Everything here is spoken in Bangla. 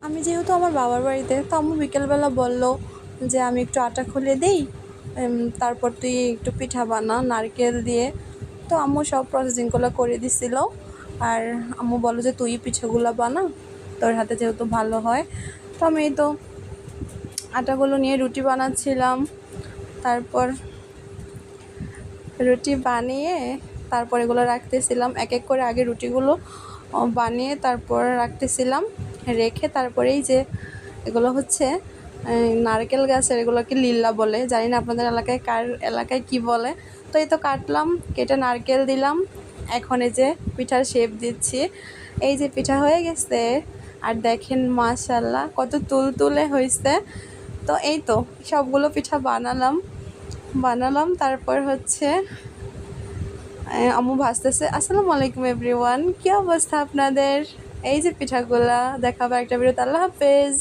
আমি যেহেতু আমার বাবার বাড়িতে, তো আম্মু বিকেলবেলা বললো যে আমি একটু আটা খুলে দিই, তারপর তুই একটু পিঠা বানা নারকেল দিয়ে। তো আম্মু সব প্রসেসিংগুলো করে দিছিল। আর আম্মু বললো যে তুই পিঠাগুলো বানা, তোর হাতে যেহেতু ভালো হয়। তো আমি এই তো আটাগুলো নিয়ে রুটি বানাচ্ছিলাম। তারপর রুটি বানিয়ে তারপর এগুলো রাখতেছিলাম এক এক করে। আগে রুটিগুলো বানিয়ে তারপর রাখতেছিলাম, রেখে তারপরেই যে এগুলো হচ্ছে নারকেল গাছের, এগুলোকে লিল্লা বলে, জানি না আপনাদের এলাকায় কার এলাকায় কি বলে। তো এই তো কাটলাম, কেটে নারকেল দিলাম। এখন এই যে পিঠার শেপ দিচ্ছি। এই যে পিঠা হয়ে গেছে। আর দেখেন মাশাআল্লাহ কত তুলতুলে হয়েছে। তো এই তো সবগুলো পিঠা বানালাম। তারপর হচ্ছে আম্মু ভাজতেছে। আসসালামু আলাইকুম এভরিওয়ান, কী অবস্থা আপনাদের? এই যে পিঠাগুলা দেখাবো একটা ভিডিওতে। আল্লাহ হাফেজ।